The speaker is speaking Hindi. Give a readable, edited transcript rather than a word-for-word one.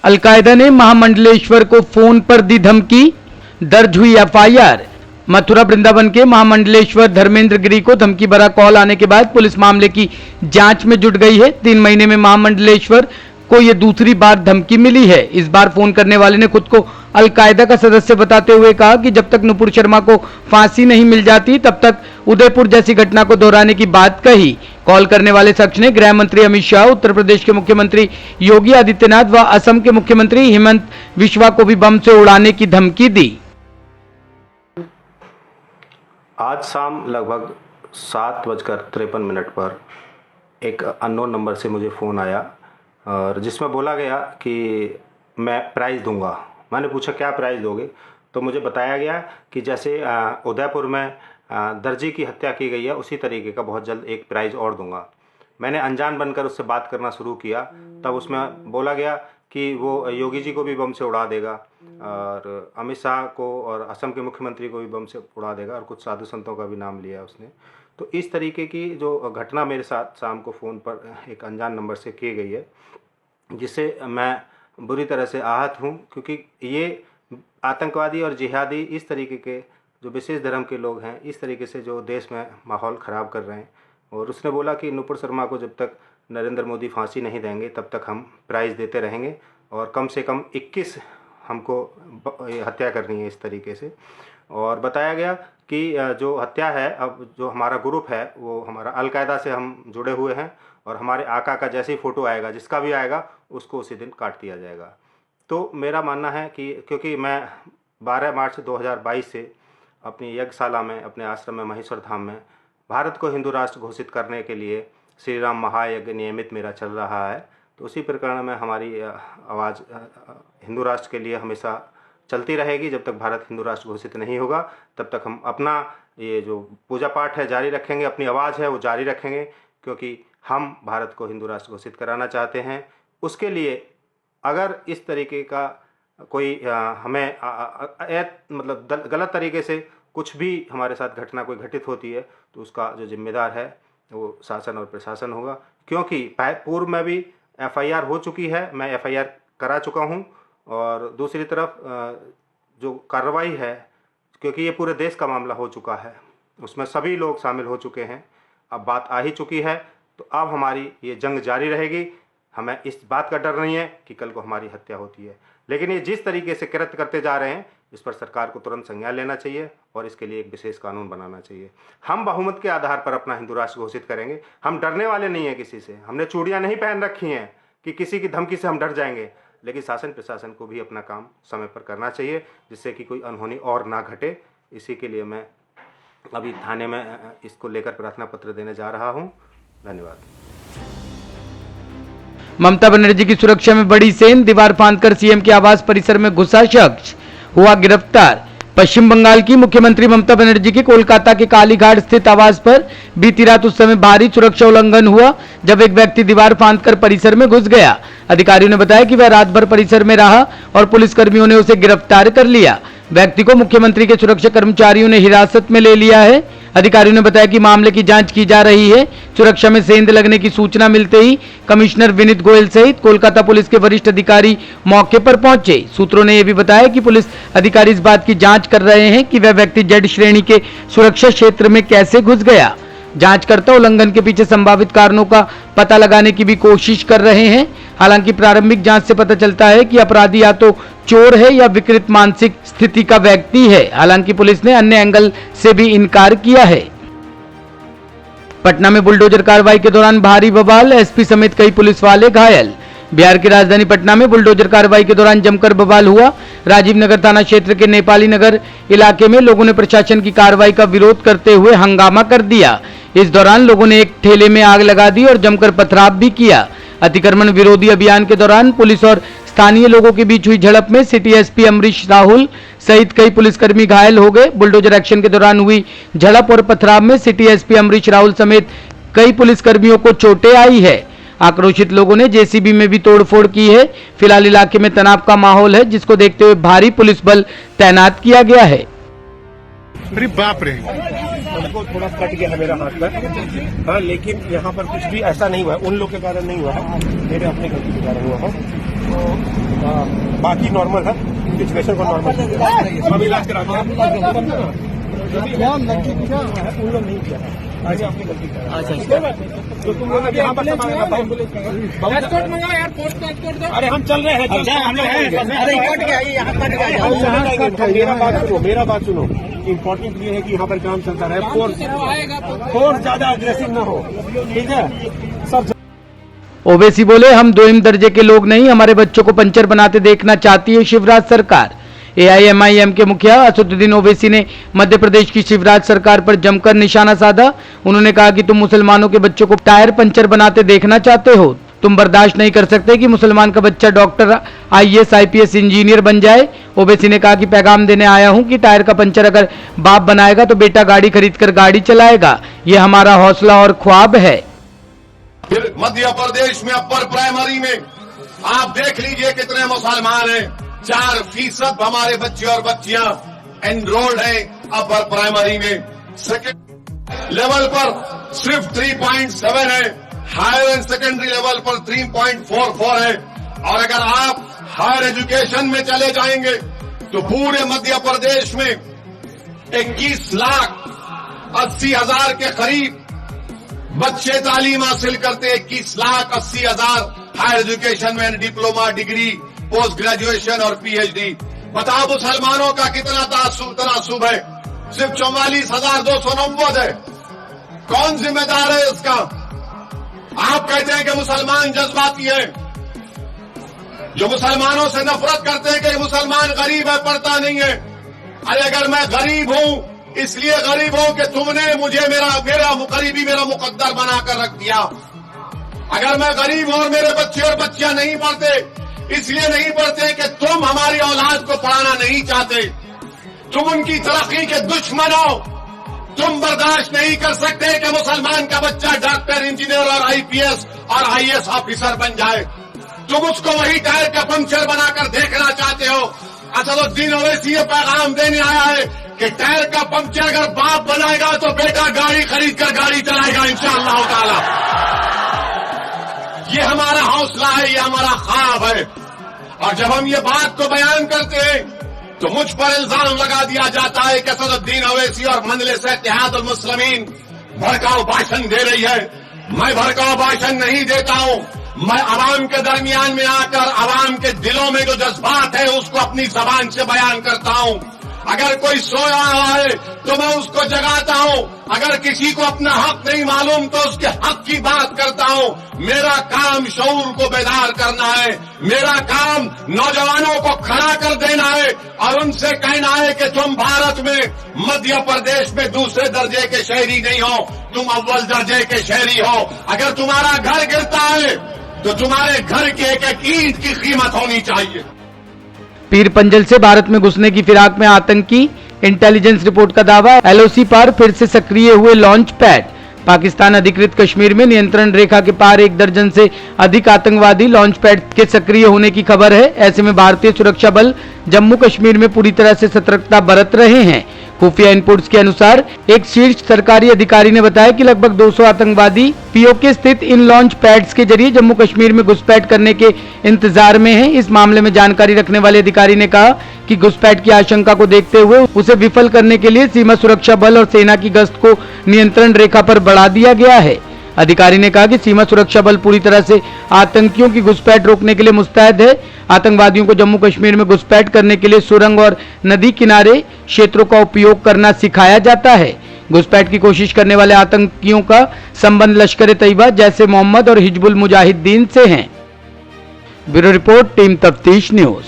अलकायदा ने महामंडलेश्वर को फोन पर दी धमकी, दर्ज हुई एफआईआर। मथुरा वृंदावन के महामंडलेश्वर धर्मेंद्र गिरी को धमकी भरा कॉल आने के बाद पुलिस मामले की जांच में जुट गई है। 3 महीने में महामंडलेश्वर को यह दूसरी बार धमकी मिली है। इस बार फोन करने वाले ने खुद को अलकायदा का सदस्य बताते हुए कहा कि जब तक नुपुर शर्मा को फांसी नहीं मिल जाती तब तक उदयपुर जैसी घटना को दोहराने की बात कही। कॉल करने वाले शख्स ने गृह मंत्री अमित शाह, उत्तर प्रदेश के मुख्यमंत्री योगी आदित्यनाथ व असम के मुख्यमंत्री हेमंत बिस्वा को भी बम से उड़ाने की धमकी दी। आज शाम लगभग 7:53 पर एक अननोन नंबर से मुझे फ़ोन आया और जिसमें बोला गया कि मैं प्राइज़ दूंगा। मैंने पूछा क्या प्राइज़ दोगे, तो मुझे बताया गया कि जैसे उदयपुर में दर्जी की हत्या की गई है उसी तरीके का बहुत जल्द एक प्राइज़ और दूंगा। मैंने अनजान बनकर उससे बात करना शुरू किया, तब उसमें बोला गया कि वो योगी जी को भी बम से उड़ा देगा और अमित शाह को और असम के मुख्यमंत्री को भी बम से उड़ा देगा और कुछ साधु संतों का भी नाम लिया उसने। तो इस तरीके की जो घटना मेरे साथ शाम को फ़ोन पर एक अनजान नंबर से की गई है, जिससे मैं बुरी तरह से आहत हूँ, क्योंकि ये आतंकवादी और जिहादी इस तरीके के जो विशेष धर्म के लोग हैं इस तरीके से जो देश में माहौल ख़राब कर रहे हैं। और उसने बोला कि नुपुर शर्मा को जब तक नरेंद्र मोदी फांसी नहीं देंगे तब तक हम प्राइज़ देते रहेंगे और कम से कम 21 हमको हत्या करनी है इस तरीके से। और बताया गया कि जो हत्या है, अब जो हमारा ग्रुप है वो हमारा अलकायदा से हम जुड़े हुए हैं और हमारे आका का जैसे ही फ़ोटो आएगा, जिसका भी आएगा उसको उसी दिन काट दिया जाएगा। तो मेरा मानना है कि क्योंकि मैं 12 मार्च 2022 से अपनी यज्ञशाला में, अपने आश्रम में महेश्वर धाम में भारत को हिंदू राष्ट्र घोषित करने के लिए श्री राम महायज्ञ नियमित मेरा चल रहा है। तो उसी प्रकरण में हमारी आवाज़ हिंदू राष्ट्र के लिए हमेशा चलती रहेगी। जब तक भारत हिंदू राष्ट्र घोषित नहीं होगा तब तक हम अपना ये जो पूजा पाठ है जारी रखेंगे, अपनी आवाज़ है वो जारी रखेंगे, क्योंकि हम भारत को हिंदू राष्ट्र घोषित कराना चाहते हैं। उसके लिए अगर इस तरीके का कोई हमें मतलब गलत तरीके से कुछ भी हमारे साथ घटना कोई घटित होती है तो उसका जो जिम्मेदार है वो शासन और प्रशासन होगा, क्योंकि पूर्व में भी एफआईआर हो चुकी है, मैं एफआईआर करा चुका हूं। और दूसरी तरफ जो कार्रवाई है, क्योंकि ये पूरे देश का मामला हो चुका है, उसमें सभी लोग शामिल हो चुके हैं, अब बात आ ही चुकी है, तो अब हमारी ये जंग जारी रहेगी। हमें इस बात का डर नहीं है कि कल को हमारी हत्या होती है, लेकिन ये जिस तरीके से कृत्य करते जा रहे हैं इस पर सरकार को तुरंत संज्ञान लेना चाहिए और इसके लिए एक विशेष कानून बनाना चाहिए। हम बहुमत के आधार पर अपना हिंदू राष्ट्र घोषित करेंगे। हम डरने वाले नहीं हैं किसी से, हमने चूड़ियाँ नहीं पहन रखी हैं कि किसी की धमकी से हम डर जाएंगे, लेकिन शासन प्रशासन को भी अपना काम समय पर करना चाहिए जिससे कि कोई अनहोनी और ना घटे। इसी के लिए मैं अभी थाने में इसको लेकर प्रार्थना पत्र देने जा रहा हूँ। धन्यवाद। ममता बनर्जी की सुरक्षा में बड़ी सेन, दीवार फांदकर सीएम के आवास परिसर में घुसा शख्स हुआ गिरफ्तार। पश्चिम बंगाल की मुख्यमंत्री ममता बनर्जी के कोलकाता के कालीघाट स्थित आवास पर बीती रात उस समय भारी सुरक्षा उल्लंघन हुआ जब एक व्यक्ति दीवार फांदकर परिसर में घुस गया। अधिकारियों ने बताया कि वह रात भर परिसर में रहा और पुलिसकर्मियों ने उसे गिरफ्तार कर लिया। व्यक्ति को मुख्यमंत्री के सुरक्षा कर्मचारियों ने हिरासत में ले लिया है। अधिकारियों ने बताया कि मामले की जांच की जा रही है। सुरक्षा में सेंध लगने की सूचना मिलते ही कमिश्नर विनीत गोयल सहित कोलकाता पुलिस के वरिष्ठ अधिकारी मौके पर पहुंचे। सूत्रों ने यह भी बताया कि पुलिस अधिकारी इस बात की जांच कर रहे हैं कि वह व्यक्ति जेड श्रेणी के सुरक्षा क्षेत्र में कैसे घुस गया। जांचकर्ता उल्लंघन के पीछे संभावित कारणों का पता लगाने की भी कोशिश कर रहे हैं। हालांकि प्रारंभिक जांच से पता चलता है कि अपराधी या तो चोर है या विकृत मानसिक स्थिति का व्यक्ति है। हालांकि पुलिस ने अन्य एंगल से भी इनकार किया है। पटना में बुलडोजर कार्रवाई के दौरान भारी बवाल, एसपी समेत कई पुलिस वाले घायल। बिहार की राजधानी पटना में बुलडोजर कार्रवाई के दौरान जमकर बवाल हुआ। राजीव नगर थाना क्षेत्र के नेपाली नगर इलाके में लोगों ने प्रशासन की कार्रवाई का विरोध करते हुए हंगामा कर दिया। इस दौरान लोगों ने एक ठेले में आग लगा दी और जमकर पथराव भी किया। अतिक्रमण विरोधी अभियान के दौरान पुलिस और स्थानीय लोगों के बीच हुई झड़प में सिटी एसपी अमरीश राहुल सहित कई पुलिसकर्मी घायल हो गए। बुलडोजर एक्शन के दौरान हुई झड़प और पथराव में सिटी एसपी अमरीश राहुल समेत कई पुलिसकर्मियों को चोटें आई है। आक्रोशित लोगों ने जेसीबी में भी तोड़फोड़ की है। फिलहाल इलाके में तनाव का माहौल है, जिसको देखते हुए भारी पुलिस बल तैनात किया गया है। अरे बाप रे, उनको थोड़ा कट गया है मेरा हाथ पर। हाँ, लेकिन यहाँ पर कुछ भी ऐसा नहीं हुआ है, उन लोग के कारण नहीं हुआ है, मेरे अपने गलती के कारण हुआ है। तो बाकी नॉर्मल है, सिचुएशन को नॉर्मल हम इलाज करा के उन लोग नहीं किया है, आगे अपनी गलती करा। तो तुम लोग यहाँ पर अरे हम चल रहे हैं, मेरा बात सुनो। इम्पोर्टेंट ये है कि यहाँ पर काम चलता रहे, फोर्स ज्यादा अग्रेसिव न हो, ठीक है सब। ओवैसी बोले, हम दोहिम दर्जे के लोग नहीं, हमारे बच्चों को पंचर बनाते देखना चाहती है शिवराज सरकार। एआईएमआईएम के मुखिया असदुद्दीन ओवैसी ने मध्य प्रदेश की शिवराज सरकार पर जमकर निशाना साधा। उन्होंने कहा कि तुम मुसलमानों के बच्चों को टायर पंचर बनाते देखना चाहते हो, तुम बर्दाश्त नहीं कर सकते कि मुसलमान का बच्चा डॉक्टर, आईएएस, आईपीएस, इंजीनियर बन जाए। ओवैसी ने कहा कि पैगाम देने आया हूं कि टायर का पंचर अगर बाप बनाएगा तो बेटा गाड़ी खरीद कर गाड़ी चलाएगा, ये हमारा हौसला और ख्वाब है। फिर मध्य प्रदेश में अपर प्राइमरी में आप देख लीजिए कितने मुसलमान हैं। 4% हमारे बच्चे और बच्चियां एनरोल्ड हैं अपर प्राइमरी में। सेकेंड लेवल पर सिर्फ 3.7 है, हायर एंड सेकेंडरी लेवल पर 3.44 है। और अगर आप हायर एजुकेशन में चले जाएंगे तो पूरे मध्य प्रदेश में 21,80,000 के करीब बच्चे तालीम हासिल करते। 21,80,000 हायर एजुकेशन में, डिप्लोमा, डिग्री, पोस्ट ग्रेजुएशन और पीएचडी। बताओ मुसलमानों का कितना तनासुब है? सिर्फ 44,290 है। कौन जिम्मेदार है इसका? आप कहते हैं कि मुसलमान जज्बाती है, जो मुसलमानों से नफरत करते हैं कि मुसलमान गरीब है, पढ़ता नहीं है। अरे अगर मैं गरीब हूं इसलिए गरीब हूं कि तुमने मुझे मेरा गरीबी मेरा मुकद्दर बनाकर रख दिया। अगर मैं गरीब हूं और मेरे बच्चे और बच्चियां नहीं पढ़ते, इसलिए नहीं पढ़ते कि तुम हमारी औलाद को पढ़ाना नहीं चाहते, तुम उनकी तरक्की के दुश्मन हो। तुम बर्दाश्त नहीं कर सकते कि मुसलमान का बच्चा डॉक्टर, इंजीनियर और आईपीएस और आईएएस ऑफिसर बन जाए। तुम उसको वही टायर का पंक्चर बनाकर देखना चाहते हो। असदुद्दीन ओवैसी ये पैगाम देने आया है कि टायर का पंक्चर अगर बाप बनाएगा तो बेटा गाड़ी खरीद कर गाड़ी चलाएगा इंशाअल्लाह ताला। ये हमारा हौसला है, ये हमारा ख्वाब है। और जब हम ये बात को बयान करते हैं तो मुझ पर इल्जाम लगा दिया जाता है कि असदुद्दीन ओवैसी और मजलिस इत्तेहादुल मुस्लिमीन भड़काऊ भाषण दे रही है। मैं भड़काऊ भाषण नहीं देता हूं, मैं आवाम के दरमियान में आकर आवाम के दिलों में जो जज्बात है उसको अपनी जबान से बयान करता हूं। अगर कोई सोया हुआ है तो मैं उसको जगाता हूं, अगर किसी को अपना हक नहीं मालूम तो उसके हक की बात करता हूं। मेरा काम शऊर को बेदार करना है, मेरा काम नौजवानों को खड़ा कर देना है और उनसे कहना है कि तुम भारत में, मध्य प्रदेश में दूसरे दर्जे के शहरी नहीं हो, तुम अव्वल दर्जे के शहरी हो। अगर तुम्हारा घर गिरता है तो तुम्हारे घर के एक ईंट की कीमत होनी चाहिए। पीर पंजल से भारत में घुसने की फिराक में आतंकी, इंटेलिजेंस रिपोर्ट का दावा। एलओसी पार फिर से सक्रिय हुए लॉन्च पैड। पाकिस्तान अधिकृत कश्मीर में नियंत्रण रेखा के पार 1 दर्जन से अधिक आतंकवादी लॉन्च पैड के सक्रिय होने की खबर है। ऐसे में भारतीय सुरक्षा बल जम्मू कश्मीर में पूरी तरह से सतर्कता बरत रहे हैं। खुफिया इनपुट्स के अनुसार एक शीर्ष सरकारी अधिकारी ने बताया कि लगभग 200 आतंकवादी पीओके स्थित इन लॉन्च पैड्स के जरिए जम्मू कश्मीर में घुसपैठ करने के इंतजार में हैं। इस मामले में जानकारी रखने वाले अधिकारी ने कहा कि घुसपैठ की आशंका को देखते हुए उसे विफल करने के लिए सीमा सुरक्षा बल और सेना की गश्त को नियंत्रण रेखा पर बढ़ा दिया गया है। अधिकारी ने कहा कि सीमा सुरक्षा बल पूरी तरह से आतंकियों की घुसपैठ रोकने के लिए मुस्तैद है। आतंकवादियों को जम्मू कश्मीर में घुसपैठ करने के लिए सुरंग और नदी किनारे क्षेत्रों का उपयोग करना सिखाया जाता है। घुसपैठ की कोशिश करने वाले आतंकियों का संबंध लश्कर तैयबा, जैसे मोहम्मद और हिजबुल मुजाहिदीन से है। ब्यूरो रिपोर्ट, टीम तफ्तीश न्यूज।